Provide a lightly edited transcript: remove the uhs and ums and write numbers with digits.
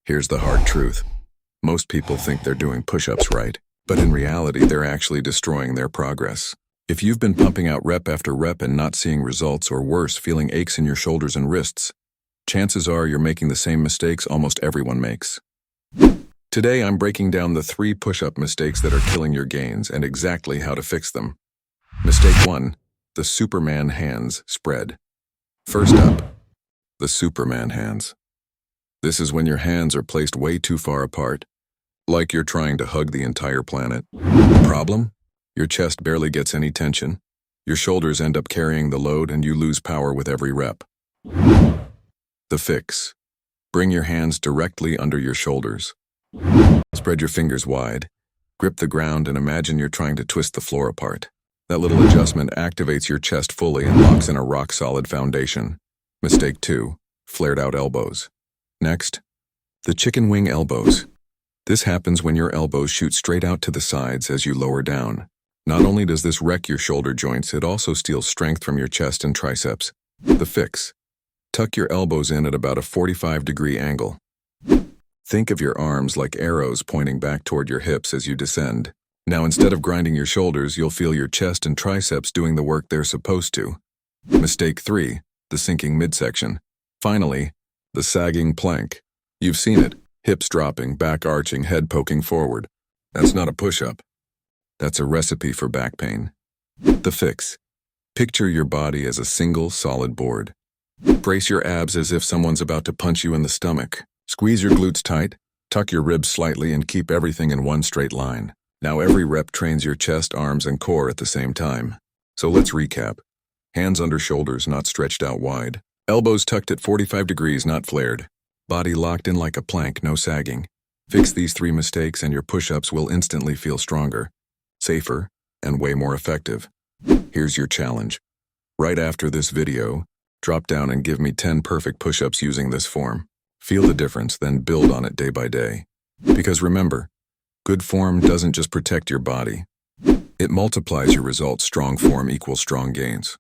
Here's the hard truth. Most people think they're doing push-ups right, but in reality, they're actually destroying their progress. If you've been pumping out rep after rep and not seeing results, or worse, feeling aches in your shoulders and wrists, chances are you're making the same mistakes almost everyone makes. Today, I'm breaking down the 3 push-up mistakes that are killing your gains and exactly how to fix them. Mistake 1, the Superman hands spread. First up, the Superman hands. This is when your hands are placed way too far apart, like you're trying to hug the entire planet. Problem? Your chest barely gets any tension. Your shoulders end up carrying the load and you lose power with every rep. The fix. Bring your hands directly under your shoulders. Spread your fingers wide. Grip the ground and imagine you're trying to twist the floor apart. That little adjustment activates your chest fully and locks in a rock-solid foundation. Mistake 2, flared out elbows. Next, the chicken wing elbows. This happens when your elbows shoot straight out to the sides as you lower down. Not only does this wreck your shoulder joints, it also steals strength from your chest and triceps. The fix. Tuck your elbows in at about a 45-degree angle. Think of your arms like arrows pointing back toward your hips as you descend. Now, instead of grinding your shoulders, you'll feel your chest and triceps doing the work they're supposed to. Mistake 3, the sinking midsection. Finally, the sagging plank. You've seen it. Hips dropping, back arching, head poking forward. That's not a push-up. That's a recipe for back pain. The fix. Picture your body as a single, solid board. Brace your abs as if someone's about to punch you in the stomach. Squeeze your glutes tight, tuck your ribs slightly, and keep everything in one straight line. Now every rep trains your chest, arms, and core at the same time. So let's recap. Hands under shoulders, not stretched out wide. Elbows tucked at 45 degrees, not flared. Body locked in like a plank, no sagging. Fix these 3 mistakes and your push-ups will instantly feel stronger, safer, and way more effective. Here's your challenge. Right after this video, drop down and give me 10 perfect push-ups using this form. Feel the difference, then build on it day by day. Because remember, good form doesn't just protect your body. It multiplies your results. Strong form equals strong gains.